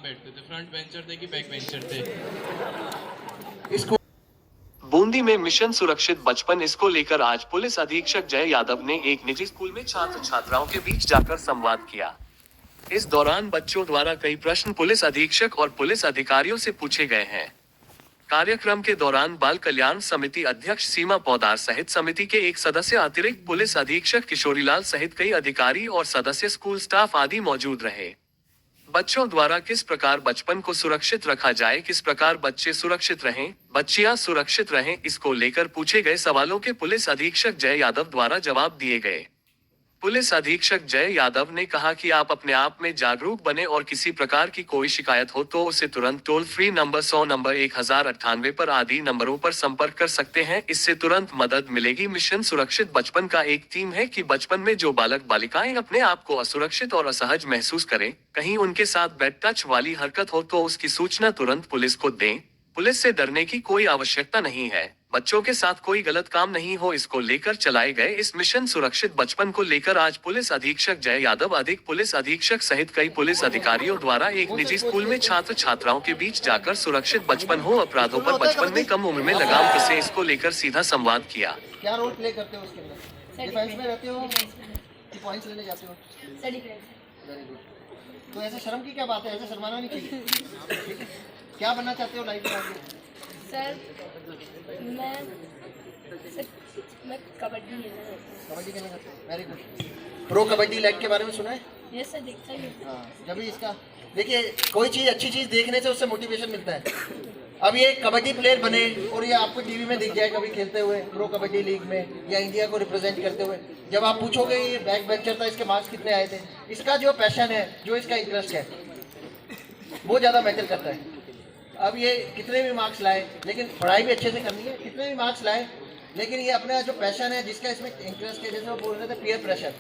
बैठते थे, front bencher थे कि बैक बेंचर थे। इसको बूंदी में मिशन सुरक्षित बचपन इसको लेकर आज पुलिस अधीक्षक जय यादव ने एक निजी स्कूल में छात्र छात्राओं के बीच जाकर संवाद किया। इस दौरान बच्चों द्वारा कई प्रश्न पुलिस अधीक्षक और पुलिस अधिकारियों से पूछे गए हैं। कार्यक्रम के दौरान बाल कल्याण समिति अध्यक्ष सीमा पौदार सहित समिति के एक सदस्य, अतिरिक्त पुलिस अधीक्षक किशोरीलाल सहित कई अधिकारी और सदस्य, स्कूल स्टाफ आदि मौजूद रहे। बच्चों द्वारा किस प्रकार बचपन को सुरक्षित रखा जाए, किस प्रकार बच्चे सुरक्षित रहें, बच्चियां सुरक्षित रहें, इसको लेकर पूछे गए सवालों के पुलिस अधीक्षक जय यादव द्वारा जवाब दिए गए। पुलिस अधीक्षक जय यादव ने कहा कि आप अपने आप में जागरूक बने और किसी प्रकार की कोई शिकायत हो तो उसे तुरंत टोल फ्री नंबर 100 नंबर 1098 पर आदि नंबरों पर संपर्क कर सकते हैं। इससे तुरंत मदद मिलेगी। मिशन सुरक्षित बचपन का एक थीम है कि बचपन में जो बालक बालिकाएं अपने आप को असुरक्षित और असहज महसूस करें, कहीं उनके साथ बैड टच वाली हरकत हो तो उसकी सूचना तुरंत पुलिस को दें। पुलिस से डरने की कोई आवश्यकता नहीं है। बच्चों के साथ कोई गलत काम नहीं हो, इसको लेकर चलाए गए इस मिशन सुरक्षित बचपन को लेकर आज पुलिस अधीक्षक जय यादव, अधिक पुलिस अधीक्षक सहित कई पुलिस अधिकारियों द्वारा एक निजी स्कूल में छात्र छात्राओं के बीच जाकर सुरक्षित बचपन हो, अपराधों पर बचपन में कम उम्र में लगाम कसे, इसको लेकर सीधा संवाद किया। क्या रोल प्ले करते हो उसके अंदर? डिफेंस में रहते हो कि पॉइंट्स लेने जाते हो? Very good. तो ऐसे शर्म की क्या बात है? ऐसे शर्माना नहीं चाहिए, ठीक है? क्या बनना चाहते हो लाइफ में आगे? सर मैं कबड्डी खेलना चाहते हो? Very good. Pro kabaddi league के बारे में सुना है? यस सर, देखता ही हूँ। हाँ, जब भी इसका देखिए, कोई चीज़ अच्छी चीज़ देखने से उससे मोटिवेशन मिलता है। अब ये कबड्डी प्लेयर बने और ये आपको टीवी में दिख जाए कभी खेलते हुए प्रो कबड्डी लीग में या इंडिया को रिप्रेजेंट करते हुए, जब आप पूछोगे ये बैक बेंचर था, इसके मार्क्स कितने आए थे, इसका जो पैशन है, जो इसका इंटरेस्ट है, वो ज़्यादा मैटर करता है। अब ये कितने भी मार्क्स लाए, लेकिन पढ़ाई भी अच्छे से करनी है, कितने भी मार्क्स लाए, लेकिन ये अपना जो पैशन है, जिसका इसमें इंटरेस्ट है, जैसे वो बोल रहे थे पीयर प्रेशर,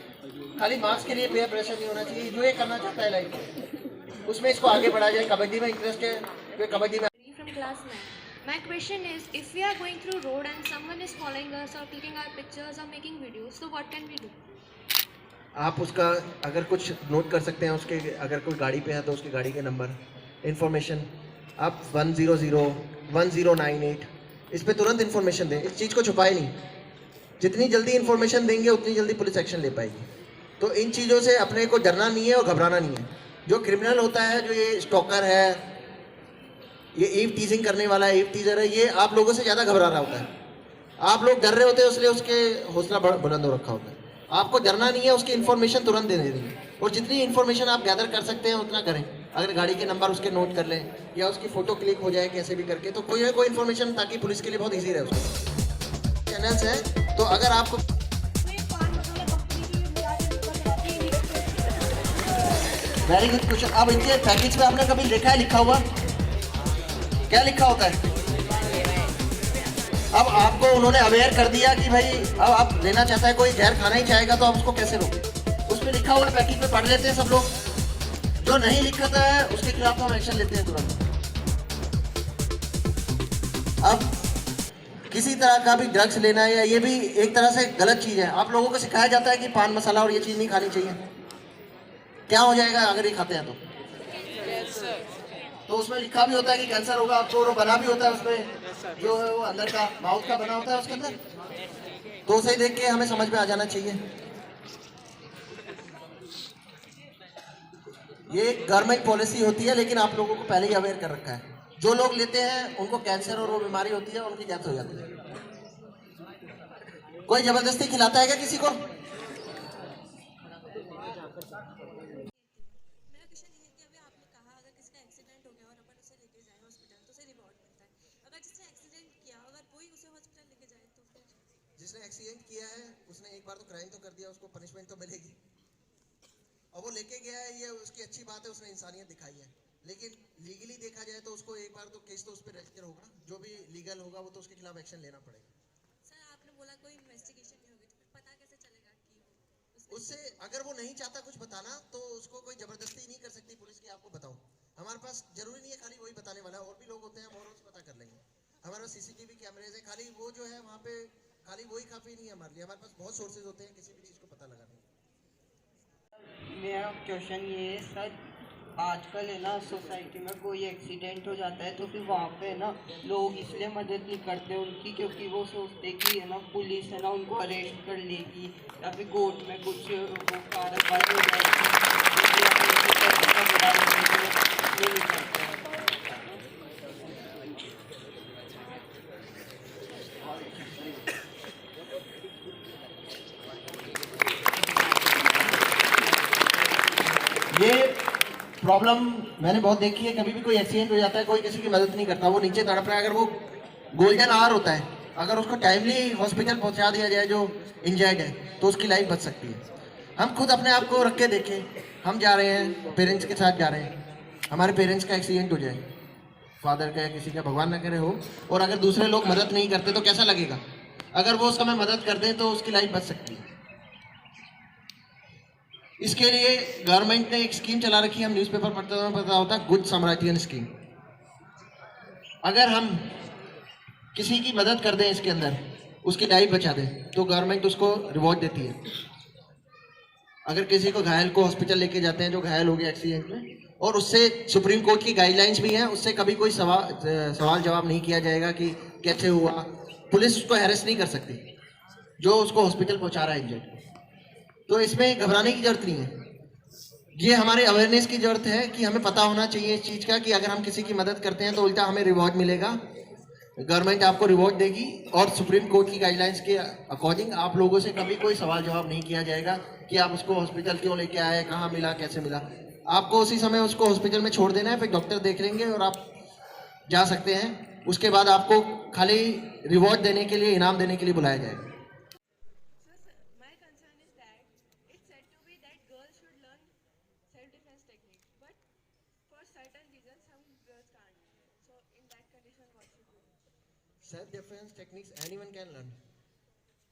खाली मार्क्स के लिए पीयर प्रेशर नहीं होना चाहिए। जो ये करना चाहता है लाइफ में, उसमें इसको आगे बढ़ा जाए। कबड्डी में इंटरेस्ट है तो कबड्डी में। From class 9. My question is, if we are going through road and someone is following us or clicking our pictures or making videos, so what can we do? आप उसका अगर कुछ नोट कर सकते हैं, उसके अगर कोई गाड़ी पे है तो उसकी गाड़ी के नंबर, इन्फॉर्मेशन, आप 100 1098 इस पे तुरंत इन्फॉर्मेशन दें। इस चीज़ को छुपाए नहीं। जितनी जल्दी इन्फॉर्मेशन देंगे उतनी जल्दी पुलिस एक्शन ले पाएगी। तो इन चीज़ों से अपने को डरना नहीं है और घबराना नहीं है। जो क्रिमिनल होता है, जो ये स्टॉकर है, ये ईव टीजिंग करने वाला ईव टीजर है, ये आप लोगों से ज़्यादा घबरा रहा होता है। आप लोग डर रहे होते हैं, इसलिए उसके हौसला बुलंद हो रखा होता है। आपको डरना नहीं है, उसकी इन्फॉर्मेशन तुरंत दे देनी है। और जितनी इन्फॉर्मेशन आप गैदर कर सकते हैं उतना करें। अगर गाड़ी के नंबर उसके नोट कर लें या उसकी फ़ोटो क्लिक हो जाए कैसे भी करके, तो कोई ना कोई इन्फॉर्मेशन, ताकि पुलिस के लिए बहुत ईजी रहे उसको। चैनल्स हैं, तो अगर आपको वेरी गुड क्वेश्चन। अब इनके पैकेज पे आपने कभी देखा है लिखा हुआ? क्या लिखा होता है? अब आपको उन्होंने अवेयर कर दिया कि भाई अब आप लेना चाहता है, कोई जहर खाना ही चाहेगा तो आप उसको कैसे रोके? उसमें लिखा हुआ पैकेज पे पढ़ लेते हैं सब लोग। जो नहीं लिखा है उसके खिलाफ हम एक्शन लेते हैं तुरंत। अब किसी तरह का भी ड्रग्स लेना है, या ये भी एक तरह से गलत चीज़ है। आप लोगों को सिखाया जाता है कि पान मसाला और ये चीज़ नहीं खानी चाहिए। क्या हो जाएगा अगर ये खाते हैं तो उसमें लिखा भी होता है कि कैंसर होगा आपको, और बना भी होता है उसमें, जो है वो अंदर का माउथ का बना होता है उसके अंदर। तो उसे देख के हमें समझ में आ जाना चाहिए। ये गवर्नमेंट पॉलिसी होती है, लेकिन आप लोगों को पहले ही अवेयर कर रखा है। जो लोग लेते हैं उनको कैंसर और वो बीमारी होती है, उनकी डेथ हो जाती है। कोई जबरदस्ती खिलाता है क्या किसी को? जिसने एक्सीडेंट किया है उसने एक बार तो क्राइम तो कर दिया, उसको पनिशमेंट तो मिलेगी। और वो लेके गया है, ये उसकी अच्छी बात है, उसने इंसानियत दिखाई है। लेकिन लीगली देखा जाए तो उसको एक बार तो केस तो उस पर रजिस्टर होगा, जो भी लीगल होगा वो तो उसके खिलाफ एक्शन लेना पड़ेगा। सर, आपने बोला कोई इन्वेस्टिगेशन नहीं होगी, तो फिर पता कैसे चलेगा कि उससे अगर वो नहीं चाहता कुछ बताना तो उसको कोई जबरदस्ती नहीं कर सकती पुलिस की आपको बताओ। हमारे पास जरूरी नहीं है खाली वही बताने वाला, और भी लोग होते हैं, हम और पता कर लेंगे। हमारे पास सीसीटीवी कैमरेज है, खाली वो जो है वहाँ पे खाली वही काफ़ी नहीं है हमारे लिए। हमारे पास बहुत सोर्सेज होते हैं किसी भी चीज़ को पता लगाने। मेरा क्वेश्चन ये है सर, आजकल है ना सोसाइटी में कोई एक्सीडेंट हो जाता है तो फिर वहाँ पे है ना लोग इसलिए मदद नहीं करते उनकी, क्योंकि वो सोचते कि है ना पुलिस है ना उनको अरेस्ट कर लेगी या फिर कोर्ट में कुछ वो कार्रवाई हो जाएगी, इसलिए हम उनको पैसे का बुरा नहीं करते हैं। ये प्रॉब्लम मैंने बहुत देखी है। कभी भी कोई एक्सीडेंट हो जाता है, कोई किसी की मदद नहीं करता, वो नीचे तड़प रहा है। अगर वो गोल्डन आवर होता है, अगर उसको टाइमली हॉस्पिटल पहुंचा दिया जाए जो इंजर्ड है, तो उसकी लाइफ बच सकती है। हम खुद अपने आप को रख के देखें, हम जा रहे हैं पेरेंट्स के साथ जा रहे हैं, हमारे पेरेंट्स का एक्सीडेंट हो जाए, फादर का या किसी का, भगवान ना करे हो, और अगर दूसरे लोग मदद नहीं करते तो कैसा लगेगा। अगर वो उस समय मदद कर दें तो उसकी लाइफ बच सकती है। इसके लिए गवर्नमेंट ने एक स्कीम चला रखी है, हम न्यूज़पेपर पढ़ते हुए पता होता है, गुड समराइटियन स्कीम। अगर हम किसी की मदद कर दें इसके अंदर, उसकी लाइफ बचा दें, तो गवर्नमेंट उसको रिवॉर्ड देती है। अगर किसी को घायल को हॉस्पिटल लेके जाते हैं जो घायल हो गया एक्सीडेंट में, और उससे सुप्रीम कोर्ट की गाइडलाइंस भी हैं, उससे कभी कोई सवाल जवाब नहीं किया जाएगा कि कैसे हुआ। पुलिस उसको हैरेस नहीं कर सकती जो उसको हॉस्पिटल पहुंचा रहा है इंजर्ड। तो इसमें घबराने की जरूरत नहीं है। ये हमारे अवेयरनेस की जरूरत है कि हमें पता होना चाहिए इस चीज़ का कि अगर हम किसी की मदद करते हैं तो उल्टा हमें रिवॉर्ड मिलेगा, गवर्नमेंट आपको रिवॉर्ड देगी, और सुप्रीम कोर्ट की गाइडलाइंस के अकॉर्डिंग आप लोगों से कभी कोई सवाल जवाब नहीं किया जाएगा कि आप उसको हॉस्पिटल क्यों लेके आए, कहाँ मिला, कैसे मिला। आपको उसी समय उसको हॉस्पिटल में छोड़ देना है, फिर डॉक्टर देख लेंगे और आप जा सकते हैं। उसके बाद आपको खाली रिवॉर्ड देने के लिए, इनाम देने के लिए बुलाया जाएगा। My concern is that it's said to be that girls should learn self-defense techniques, but for certain reasons some girls can't. So in that condition, what should we do? Self defence techniques anyone can learn,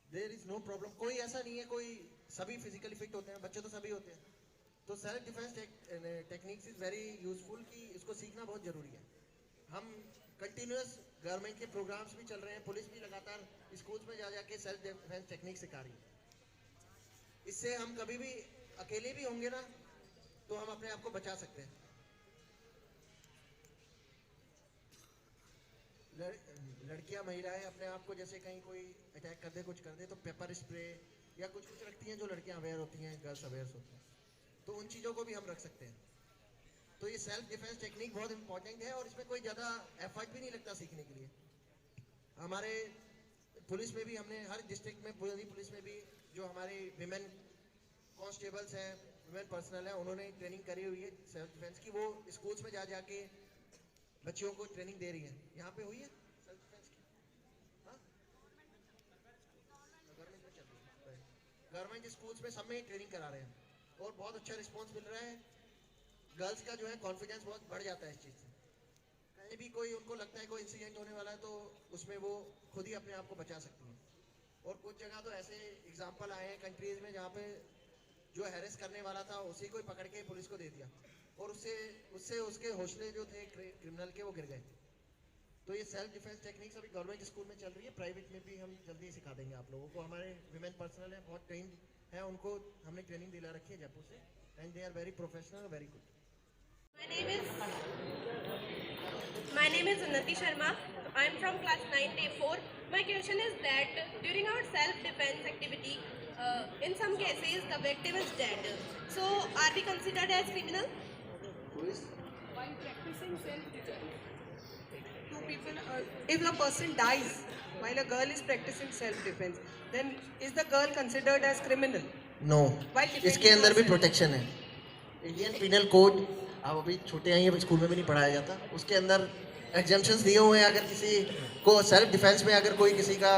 there is no problem. कोई ऐसा नहीं है, कोई सभी physically fit होते हैं, बच्चे तो सभी होते हैं। तो self defence techniques is very useful, कि इसको सीखना बहुत जरूरी है। हम कंटिन्यूअस गवर्नमेंट के प्रोग्राम्स भी चल रहे हैं, पुलिस भी लगातार स्कूल्स में जा जाके सेल्फ डिफेंस टेक्निक सिखा रही है। इससे हम कभी भी अकेले भी होंगे ना, तो हम अपने आप को बचा सकते हैं। लड़कियां, महिलाएं अपने आप को जैसे कहीं कोई अटैक कर दे, कुछ कर दे, तो पेपर स्प्रे या कुछ कुछ रखती हैं जो लड़कियां अवेयर होती हैं, गर्ल्स अवेयर होती हैं, तो उन चीज़ों को भी हम रख सकते हैं। तो ये सेल्फ डिफेंस टेक्निक बहुत इंपॉर्टेंट है, और इसमें कोई ज़्यादा एफर्ट भी नहीं लगता सीखने के लिए। हमारे पुलिस में भी, हमने हर डिस्ट्रिक्ट में, पूरी पुलिस में भी जो हमारे विमेन कॉन्स्टेबल्स हैं, विमेन पर्सनल हैं, उन्होंने ट्रेनिंग करी हुई है सेल्फ डिफेंस की। वो स्कूल्स में जा जाके बच्चियों को ट्रेनिंग दे रही है। यहाँ पे हुई है सेल्फ डिफेंस की? हाँ, गवर्नमेंट में चल रही है, गवर्नमेंट स्कूल्स में सब में ट्रेनिंग करा रहे हैं, और बहुत अच्छा रिस्पॉन्स मिल रहा है। गर्ल्स का जो है कॉन्फिडेंस बहुत बढ़ जाता है इस चीज़ से। कहीं भी कोई उनको लगता है कोई इंसिडेंट होने वाला है, तो उसमें वो खुद ही अपने आप को बचा सकती हैं। और कुछ जगह तो ऐसे एग्जाम्पल आए हैं कंट्रीज में जहाँ पे जो हैरेस करने वाला था उसी को ही पकड़ के पुलिस को दे दिया, और उससे उसके हौसले जो थे क्रिमिनल के वो गिर गए। तो ये सेल्फ डिफेंस टेक्निक्स अभी गवर्नमेंट स्कूल में चल रही है, प्राइवेट में भी हम जल्दी सिखा देंगे आप लोगों को। हमारे विमेन पर्सनल हैं, बहुत ट्रेंड हैं, उनको हमने ट्रेनिंग दिला रखी है जयपुर से, and they are very professional, very good. My name is Unnati Sharma. I am from class 9A4. My question is that during our self-defense activity, in some cases the victim is dead. So are we considered as criminal? While practicing self-defense, two people, if a person dies while a girl is practicing self-defense, then is the girl considered as criminal? No, While defending इसके अंदर भी herself. Protection है। Indian penal code, आप अभी छोटे हैं, ये school में भी नहीं पढ़ाया जाता, उसके अंदर एग्जाम्पशंस दिए हुए हैं। अगर किसी को सेल्फ डिफेंस में, अगर कोई किसी का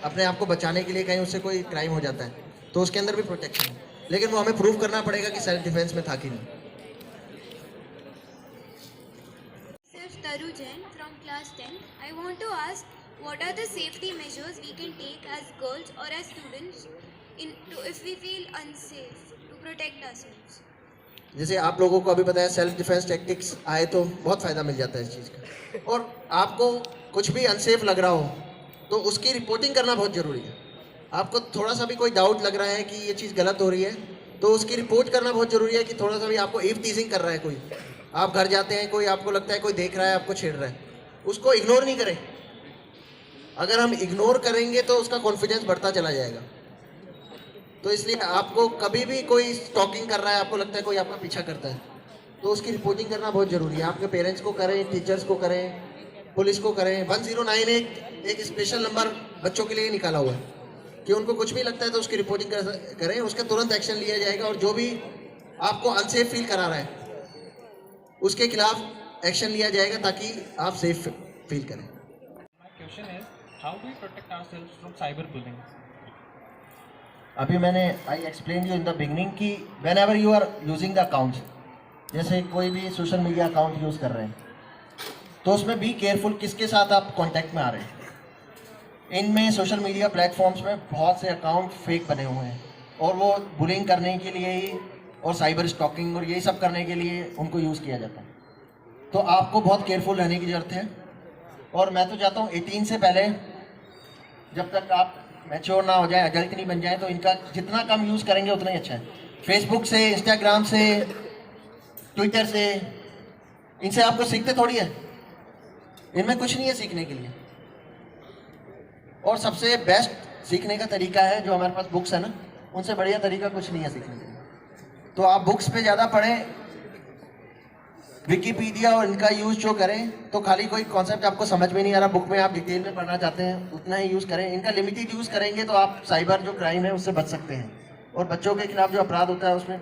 अपने आप को बचाने के लिए कहीं उससे कोई क्राइम हो जाता है, तो उसके अंदर भी प्रोटेक्शन है, लेकिन वो हमें प्रूव करना पड़ेगा कि सेल्फ डिफेंस में था कि नहीं। Myself Taru Jain from class 10. I want to ask, what are the safety measures we can take as girls or as students if we feel unsafe to protect ourselves? जैसे आप लोगों को अभी पता है सेल्फ डिफेंस टेक्टिक्स आए तो बहुत फ़ायदा मिल जाता है इस चीज़ का। और आपको कुछ भी अनसेफ लग रहा हो तो उसकी रिपोर्टिंग करना बहुत ज़रूरी है। आपको थोड़ा सा भी कोई डाउट लग रहा है कि ये चीज़ गलत हो रही है, तो उसकी रिपोर्ट करना बहुत ज़रूरी है। कि थोड़ा सा भी आपको ईव टीजिंग कर रहा है कोई, आप घर जाते हैं, कोई आपको लगता है कोई देख रहा है, आपको छेड़ रहा है, उसको इग्नोर नहीं करें। अगर हम इग्नोर करेंगे तो उसका कॉन्फिडेंस बढ़ता चला जाएगा। तो इसलिए आपको कभी भी कोई स्टॉकिंग कर रहा है, आपको लगता है कोई आपका पीछा करता है, तो उसकी रिपोर्टिंग करना बहुत ज़रूरी है। आपके पेरेंट्स को करें, टीचर्स को करें, पुलिस को करें। 1098 एक स्पेशल नंबर बच्चों के लिए निकाला हुआ है कि उनको कुछ भी लगता है तो उसकी रिपोर्टिंग करें, उसका तुरंत एक्शन लिया जाएगा। और जो भी आपको अनसेफ फील करा रहा है उसके खिलाफ एक्शन लिया जाएगा ताकि आप सेफ फील करें। My question is, how do we protect ourselves from cyberbullying? अभी मैंने I explain you in the beginning कि whenever you are using the accounts, जैसे कोई भी सोशल मीडिया अकाउंट यूज़ कर रहे हैं तो उसमें बी केयरफुल किसके साथ आप कांटेक्ट में आ रहे हैं। इनमें सोशल मीडिया प्लेटफॉर्म्स में बहुत से अकाउंट फेक बने हुए हैं और वो बुलिंग करने के लिए ही और साइबर स्टॉकिंग और यही सब करने के लिए उनको यूज़ किया जाता है। तो आपको बहुत केयरफुल रहने की ज़रूरत है। और मैं तो चाहता हूँ 18 से पहले, जब तक आप मैच्योर ना हो जाए, अडल्ट नहीं बन जाए, तो इनका जितना कम यूज़ करेंगे उतना ही अच्छा है। फेसबुक से, इंस्टाग्राम से, ट्विटर से, इनसे आपको सीखते थोड़ी है, इनमें कुछ नहीं है सीखने के लिए। और सबसे बेस्ट सीखने का तरीका है जो हमारे पास बुक्स है ना, उनसे बढ़िया तरीका कुछ नहीं है सीखने के लिए। तो आप बुक्स पे ज़्यादा पढ़ें, विकीपीडिया और इनका यूज़ जो करें, तो खाली कोई कॉन्सेप्ट आपको समझ में नहीं आ रहा, बुक में आप डिटेल में पढ़ना चाहते हैं, उतना ही यूज़ करें। इनका लिमिटेड यूज़ करेंगे तो आप साइबर जो क्राइम है उससे बच सकते हैं। और बच्चों के खिलाफ जो अपराध होता है उसमें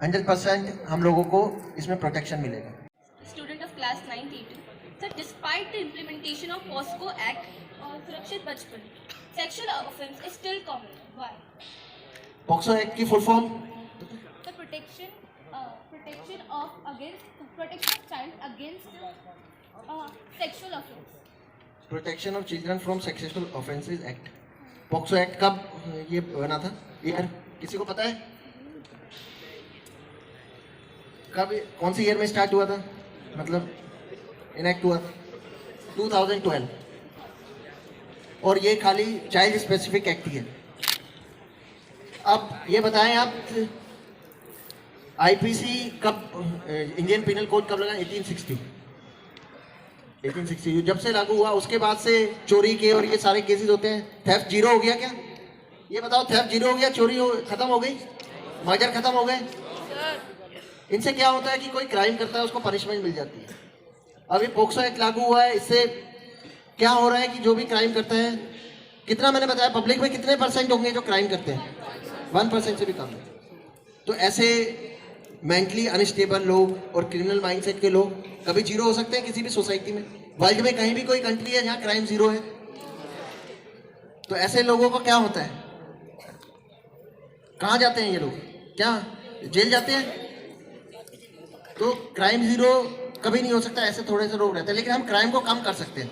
100% हम लोगों को इसमें प्रोटेक्शन मिलेगा। Student of class 9T2. So despite the implementation of POSCO Act or Surakshit Bachpan, sexual offense is still common. Why? POCSO act की full form? The protection of child against sexual offense. Protection of children from sexual offences act. POCSO act कब ये बना था year किसी को पता है? कब, कौन सी ईयर में स्टार्ट हुआ था, मतलब इनेक्ट हुआ? 2012। और ये खाली चाइल्ड स्पेसिफिक एक्ट ही है। अब ये बताएं आप, आईपीसी कब, इंडियन पिनल कोड कब लगा? 1860 जब से लागू हुआ उसके बाद से चोरी के और ये सारे केसेस होते हैं। थेफ्ट जीरो हो गया क्या? ये बताओ, थेफ्ट जीरो हो गया? चोरी खत्म हो गई? मर्डर खत्म हो गए? इनसे क्या होता है कि कोई क्राइम करता है उसको पनिशमेंट मिल जाती है। अभी पॉक्सो एक्ट लागू हुआ है, इससे क्या हो रहा है कि जो भी क्राइम करता है, कितना मैंने बताया, पब्लिक में कितने % होंगे जो क्राइम करते हैं? 1% से भी कम है। तो ऐसे मेंटली अनस्टेबल लोग और क्रिमिनल माइंडसेट के लोग कभी जीरो हो सकते हैं किसी भी सोसाइटी में? वर्ल्ड में कहीं भी कोई कंट्री है जहाँ क्राइम जीरो है? तो ऐसे लोगों को क्या होता है, कहाँ जाते हैं ये लोग? क्या जेल जाते हैं? तो क्राइम जीरो कभी नहीं हो सकता, ऐसे थोड़े से लोग रहते हैं। लेकिन हम क्राइम को कम कर सकते हैं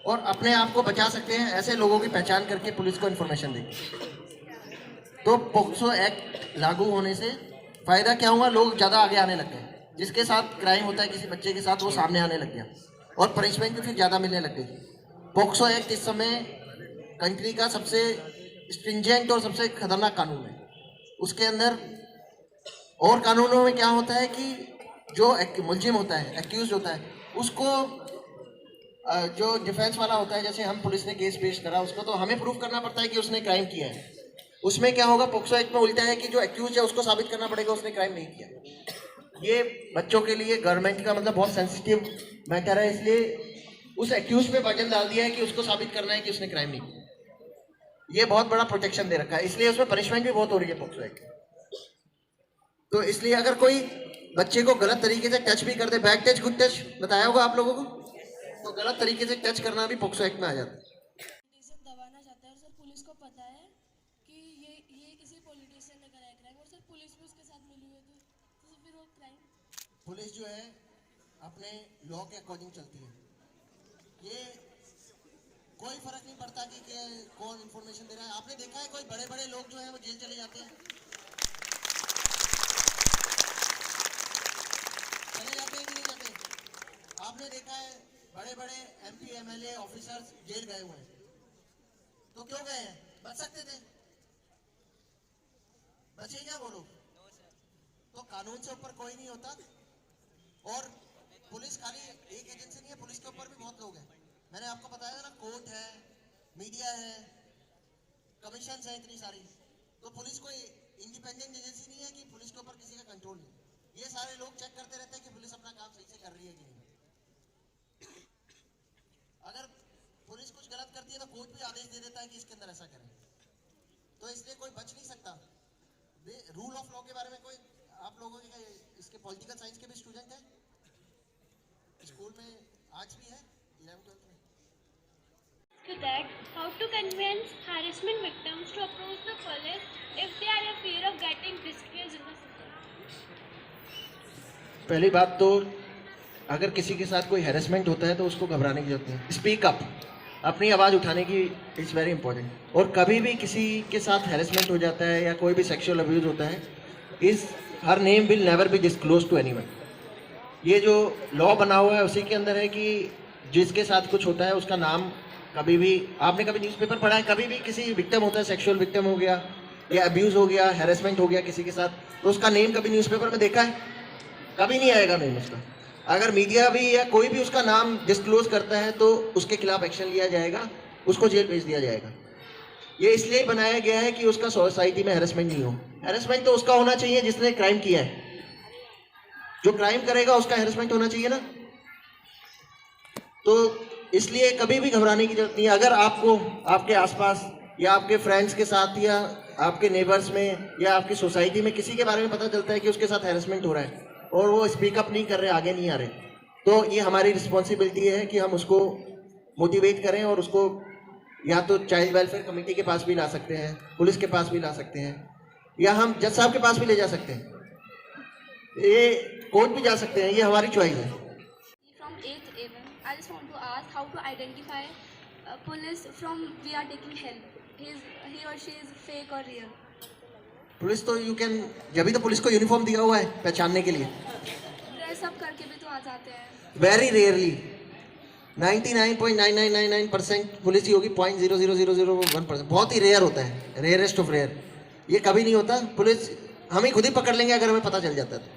और अपने आप को बचा सकते हैं ऐसे लोगों की पहचान करके पुलिस को इन्फॉर्मेशन देंगे। तो पॉक्सो एक्ट लागू होने से फ़ायदा क्या हुआ? लोग ज़्यादा आगे आने लग गए। जिसके साथ क्राइम होता है किसी बच्चे के साथ, वो सामने आने लग गया और पनिशमेंट भी फिर ज़्यादा मिलने लग गई। पॉक्सो एक्ट इस समय कंट्री का सबसे स्ट्रिंजेंट और सबसे खतरनाक कानून है। उसके अंदर और कानूनों में क्या होता है कि जो मुलजिम होता है, एक्यूज होता है, उसको जो डिफेंस वाला होता है, जैसे हम पुलिस ने केस पेश करा उसको, तो हमें प्रूफ करना पड़ता है कि उसने क्राइम किया है। उसमें क्या होगा, पॉक्सो एक्ट में उल्टा है कि जो एक्यूज है उसको साबित करना पड़ेगा उसने क्राइम नहीं किया। ये बच्चों के लिए गवर्नमेंट का मतलब बहुत सेंसिटिव मैटर है, इसलिए उस एक्यूज पे बर्डन डाल दिया है कि उसको साबित करना है कि उसने क्राइम नहीं किया। ये बहुत बड़ा प्रोटेक्शन दे रखा है, इसलिए उसमें पनिशमेंट भी बहुत हो रही है पॉक्सो एक्ट। तो इसलिए अगर कोई बच्चे को गलत तरीके से टच भी कर दे, बैड टच गुड टच बताया होगा आप लोगों को, तो गलत तरीके से टच करना भी पॉक्सो एक्ट में आ जाता है। दबाना चाहता है और सर पुलिस को पता है कि ये किसी पॉलिटिशियन ने करा है क्राइम, और सर पुलिस भी उसके साथ मिली हुई है, तो फिर वो क्राइम। पुलिस जो है अपने लॉ के अकॉर्डिंग चलती है। ये कोई फर्क नहीं पड़ता कि कौन इन्फॉर्मेशन दे रहा है। आपने देखा है कोई बड़े बड़े लोग जो है वो जेल चले जाते हैं, आपने देखा है बड़े बड़े MP MLA ऑफिसर्स जेल गए हुए हैं, तो क्यों गए हैं? बच सकते थे, बचे क्या वो लोग? तो कानून से ऊपर कोई नहीं होता। और पुलिस खाली एक एजेंसी नहीं है, पुलिस के ऊपर भी बहुत लोग हैं। मैंने आपको बताया ना, कोर्ट है, मीडिया है, कमीशन है, इतनी सारी। तो पुलिस कोई इंडिपेंडेंट एजेंसी नहीं है कि पुलिस के ऊपर किसी का कंट्रोल नहीं। ये सारे लोग चेक करते रहते हैं कि पुलिस अपना काम सही से कर रही है कि नहीं। अगर पुलिस कुछ गलत करती है तो कोर्ट भी आदेश दे देता है कि इसके अंदर ऐसा करें। तो इसलिए कोई बच नहीं सकता। रूल ऑफ लॉ के बारे में कोई, आप लोगों के इसके पॉलिटिकल साइंस के भी स्टूडेंट हैं स्कूल में, आज भी है 11th-12th में। To that, how to convince harassment victims to approach the police if they are in fear of getting disgraced in the society? पहली बात तो अगर किसी के साथ कोई हैरेसमेंट होता है तो उसको घबराने की जरूरत नहीं। स्पीक अप, अपनी आवाज़ उठाने की इट्स वेरी इंपॉर्टेंट। और कभी भी किसी के साथ हैरेसमेंट हो जाता है या कोई भी सेक्सुअल अब्यूज होता है, इस her name will never be disclose to anyone. ये जो लॉ बना हुआ है उसी के अंदर है कि जिसके साथ कुछ होता है उसका नाम कभी भी, आपने कभी न्यूज़पेपर पढ़ा है, कभी भी किसी विक्टिम होता है, सेक्सुअल विक्टिम हो गया या अब्यूज़ हो गया, हैरेसमेंट हो गया किसी के साथ, तो उसका नेम कभी न्यूज़पेपर में देखा है? कभी नहीं आएगा नेम उसका। अगर मीडिया भी या कोई भी उसका नाम डिस्क्लोज करता है तो उसके खिलाफ एक्शन लिया जाएगा, उसको जेल भेज दिया जाएगा। ये इसलिए बनाया गया है कि उसका सोसाइटी में हैरेसमेंट नहीं हो। हैरेसमेंट तो उसका होना चाहिए जिसने क्राइम किया है। जो क्राइम करेगा उसका हैरेसमेंट होना चाहिए ना। तो इसलिए कभी भी घबराने की जरूरत नहीं है। अगर आपको आपके आसपास या आपके फ्रेंड्स के साथ या आपके नेबर्स में या आपकी सोसाइटी में किसी के बारे में पता चलता है कि उसके साथ हैरेसमेंट हो रहा है और वो स्पीकअप नहीं कर रहे, आगे नहीं आ रहे, तो ये हमारी रिस्पॉन्सिबिलिटी है कि हम उसको मोटिवेट करें और उसको या तो चाइल्ड वेलफेयर कमेटी के पास भी ला सकते हैं, पुलिस के पास भी ला सकते हैं, या हम जज साहब के पास भी ले जा सकते हैं, ये कोर्ट भी जा सकते हैं। ये हमारी चॉइस है। From 8th A1, I just want to ask how to identify police from we are taking help. He or she is fake or real. Police तो यू कैन, जब तो पुलिस को यूनिफॉर्म दिया हुआ है पहचानने के लिए। ड्रेस अप करके भी तो आ जाते हैं। वेरी रेयरली 99.9999% पुलिस ही होगी, 0.00001%, बहुत ही रेयर होता है, रेयरेस्ट ऑफ रेयर। ये कभी नहीं होता। पुलिस हम ही खुद ही पकड़ लेंगे अगर हमें पता चल जाता है तो।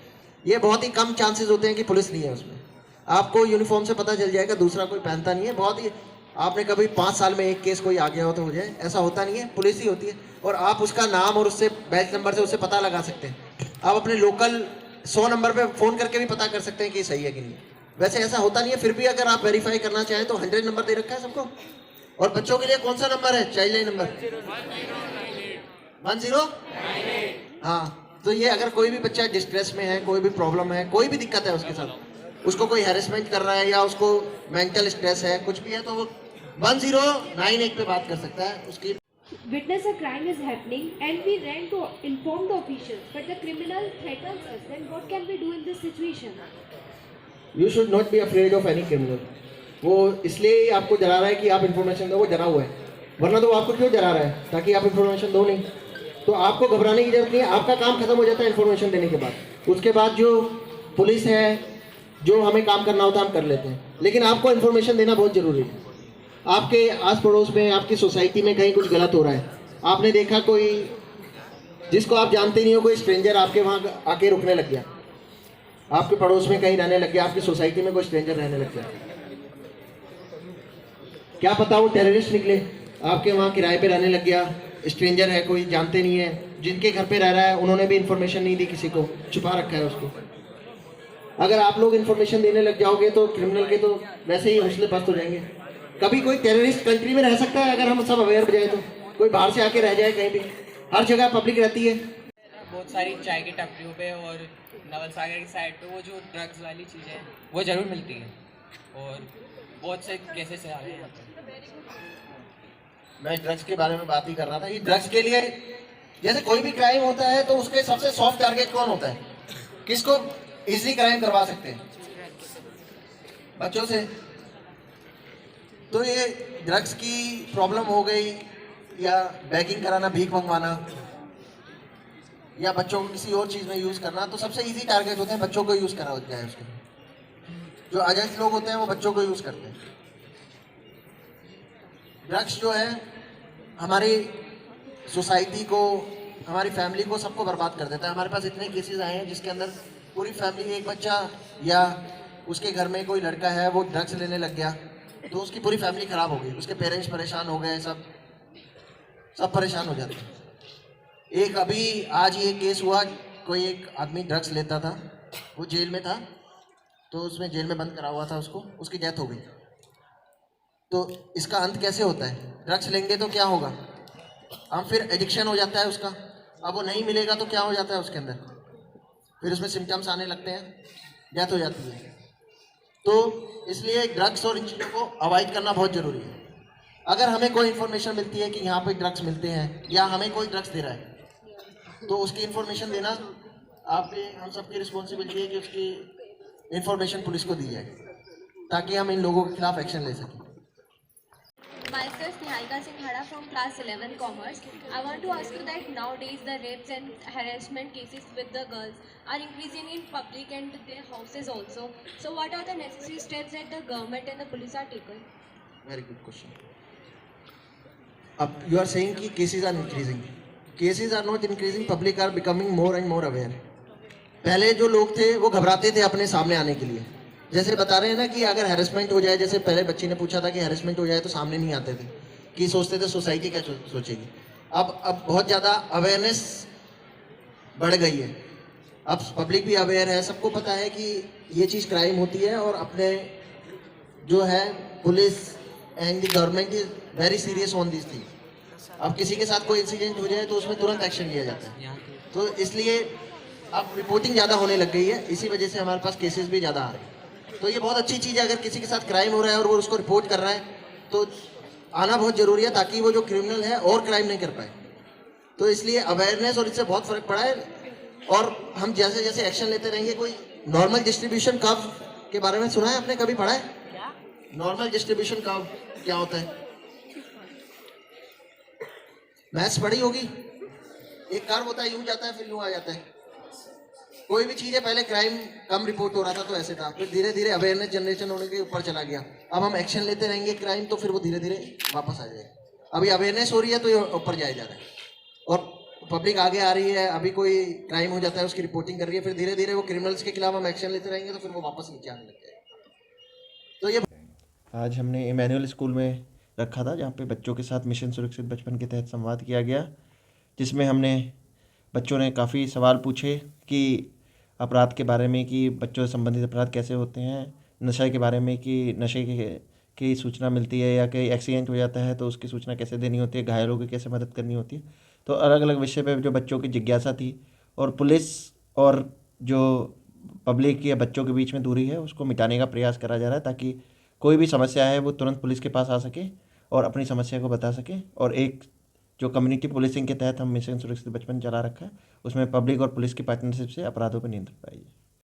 ये बहुत ही कम चांसेस होते हैं कि पुलिस नहीं है उसमें। आपको यूनिफॉर्म से पता चल जाएगा, दूसरा कोई पहनता नहीं है। बहुत ही, आपने कभी 5 साल में एक केस कोई आ गया हो तो हो जाए, ऐसा होता नहीं है, पुलिस ही होती है। और आप उसका नाम और उससे बैच नंबर से उससे पता लगा सकते हैं। आप अपने लोकल 100 नंबर पे फ़ोन करके भी पता कर सकते हैं कि सही है कि नहीं। वैसे ऐसा होता नहीं है, फिर भी अगर आप वेरीफाई करना चाहें तो 100 नंबर दे रखा है सबको। और बच्चों के लिए कौन सा नंबर है? Child line number 1098। हाँ, तो ये अगर कोई भी बच्चा डिस्ट्रेस में है, कोई भी प्रॉब्लम है, कोई भी दिक्कत है उसके साथ, उसको कोई हैरेसमेंट कर रहा है या उसको मेंटल स्ट्रेस है, कुछ भी है, तो वो 1098 पे बात कर सकता है। उसकी Witness a crime is happening and we ran to inform the officials, but the criminal threatens us. Then what can we do in this situation? You should not be afraid of any criminal. वो इसलिए आपको डरा रहा है कि आप information दो, वो डरा हुआ है, वरना तो आपको क्यों डरा रहा है? ताकि आप इन्फॉर्मेशन दो नहीं। तो आपको घबराने की जरूरत नहीं है। आपका काम खत्म हो जाता है इन्फॉर्मेशन देने के बाद। उसके बाद जो पुलिस है, जो हमें काम करना होता है हम कर लेते हैं, लेकिन आपको इन्फॉर्मेशन देना बहुत ज़रूरी है। आपके आस पड़ोस में, आपकी सोसाइटी में कहीं कुछ गलत हो रहा है, आपने देखा कोई जिसको आप जानते नहीं हो, कोई स्ट्रेंजर आपके वहाँ आके रुकने लग गया, आपके पड़ोस में कहीं रहने लग गया, आपकी सोसाइटी में कोई स्ट्रेंजर रहने लग गया, क्या पता वो टेररिस्ट निकले, आपके वहाँ किराए पे रहने लग गया, स्ट्रेंजर है, कोई जानते नहीं है, जिनके घर पे रह रहा है उन्होंने भी इन्फॉर्मेशन नहीं दी, किसी को छुपा रखा है उसको। अगर आप लोग इन्फॉर्मेशन देने लग जाओगे तो क्रिमिनल के तो वैसे ही हौसले पस्त हो जाएंगे। कभी कोई टेररिस्ट कंट्री में रह सकता है अगर हम सब अवेयर हो जाए तो। कोई बाहर से आके रह जाए कहीं भी, हर जगह पब्लिक रहती है। बहुत सारी चाय की टपरियों पे और नवल सागर की साइड पे वो जो ड्रग्स वाली चीज़ें हैं वो ज़रूर मिलती हैं और बहुत से केसेस आ रहे हैं यहाँ पे। मैं ड्रग्स के बारे में बात ही कर रहा था। ये ड्रग्स के लिए जैसे कोई भी क्राइम होता है तो उसके सबसे सॉफ्ट टारगेट कौन होता है? किसको इजीली क्राइम करवा सकते हैं? बच्चों से। तो ये ड्रग्स की प्रॉब्लम हो गई या बैगिंग कराना, भीख मंगवाना या बच्चों को किसी और चीज़ में यूज़ करना, तो सबसे इजी टारगेट होते हैं बच्चों को यूज़ करा जाए उसके। जो एडल्ट लोग होते हैं वो बच्चों को यूज़ करते हैं। ड्रग्स जो है हमारी सोसाइटी को, हमारी फैमिली को, सबको बर्बाद कर देता है। हमारे पास इतने केसेस आए हैं जिसके अंदर पूरी फैमिली, एक बच्चा या उसके घर में कोई लड़का है वो ड्रग्स लेने लग गया, तो उसकी पूरी फैमिली ख़राब हो गई, उसके पेरेंट्स परेशान हो गए, सब परेशान हो जाते हैं। एक अभी आज ये केस हुआ, कोई एक आदमी ड्रग्स लेता था, वो जेल में था, तो उसमें जेल में बंद करा हुआ था उसको, उसकी डेथ हो गई। तो इसका अंत कैसे होता है? ड्रग्स लेंगे तो क्या होगा? हम फिर एडिक्शन हो जाता है उसका, अब वो नहीं मिलेगा तो क्या हो जाता है उसके अंदर, फिर उसमें सिम्टम्स आने लगते हैं, डेथ हो जाती है। तो इसलिए ड्रग्स और इन चीज़ों को अवॉइड करना बहुत ज़रूरी है। अगर हमें कोई इन्फॉर्मेशन मिलती है कि यहाँ पे ड्रग्स मिलते हैं या हमें कोई ड्रग्स दे रहा है, तो उसकी इन्फॉर्मेशन देना आपके हम सबकी रिस्पॉन्सिबिलिटी है कि उसकी इन्फॉर्मेशन पुलिस को दी जाए, ताकि हम इन लोगों के खिलाफ एक्शन ले सकें। Myself, Niharika Singhada from class 11 Commerce. I want to ask you that nowadays the rapes and harassment cases with the girls are increasing in public and their houses also. So what are the necessary steps that the government and the police are taking? Very good question. Up, you are saying कि cases are increasing. Cases are not increasing. Public are becoming more and more aware. पहले जो लोग थे वो घबराते थे अपने सामने आने के लिए। जैसे बता रहे हैं ना कि अगर हैरेसमेंट हो जाए, जैसे पहले बच्ची ने पूछा था कि हैरेसमेंट हो जाए तो सामने नहीं आते थे, कि सोचते थे सोसाइटी क्या सोचेगी। अब बहुत ज़्यादा अवेयरनेस बढ़ गई है, अब पब्लिक भी अवेयर है, सबको पता है कि ये चीज़ क्राइम होती है, और अपने जो है police and the government is very serious on this thing. अब किसी के साथ कोई इंसिडेंट हो जाए तो उसमें तुरंत एक्शन लिया जाता है, तो इसलिए अब रिपोर्टिंग ज़्यादा होने लग गई है, इसी वजह से हमारे पास केसेस भी ज़्यादा आ रहे हैं। तो ये बहुत अच्छी चीज़ है, अगर किसी के साथ क्राइम हो रहा है और वो उसको रिपोर्ट कर रहा है तो आना बहुत ज़रूरी है, ताकि वो जो क्रिमिनल है और क्राइम नहीं कर पाए। तो इसलिए अवेयरनेस और इससे बहुत फ़र्क पड़ा है, और हम जैसे जैसे एक्शन लेते रहेंगे। कोई नॉर्मल डिस्ट्रीब्यूशन कर्व के बारे में सुना है आपने, कभी पढ़ा है? नॉर्मल डिस्ट्रीब्यूशन कर्व क्या होता है? मैथ्स पढ़ी होगी। एक कर्व होता है, यूं जाता है फिर यूं आ जाता है। कोई भी चीज़ है, पहले क्राइम कम रिपोर्ट हो रहा था तो ऐसे था, फिर धीरे धीरे अवेयरनेस जनरेशन होने के ऊपर चला गया। अब हम एक्शन लेते रहेंगे क्राइम, तो फिर वो धीरे धीरे वापस आ जाएगा। अभी अवेयरनेस हो रही है तो ये ऊपर जाया जा रहा है, और पब्लिक आगे आ रही है। अभी कोई क्राइम हो जाता है, उसकी रिपोर्टिंग कर रही है, फिर धीरे धीरे वो क्रिमिनल्स के खिलाफ हम एक्शन लेते रहेंगे तो फिर वो वापस नीचे आने लग जाएगा। तो ये आज हमने इमैनुअल स्कूल में रखा था, जहाँ पे बच्चों के साथ मिशन सुरक्षित बचपन के तहत संवाद किया गया, जिसमें हमने बच्चों ने काफ़ी सवाल पूछे कि अपराध के बारे में, कि बच्चों से संबंधित अपराध कैसे होते हैं, नशे के बारे में कि नशे की सूचना मिलती है या कहीं एक्सीडेंट हो जाता है तो उसकी सूचना कैसे देनी होती है, घायलों की कैसे मदद करनी होती है। तो अलग अलग विषय पे जो बच्चों की जिज्ञासा थी, और पुलिस और जो पब्लिक या बच्चों के बीच में दूरी है उसको मिटाने का प्रयास करा जा रहा है, ताकि कोई भी समस्या है वो तुरंत पुलिस के पास आ सके और अपनी समस्या को बता सके। और एक जो कम्युनिटी पुलिसिंग के तहत हम मिशन सुरक्षित बचपन चला रखा है, उसमें पब्लिक और पुलिस की पार्टनरशिप से अपराधों पर नियंत्रण पाइए।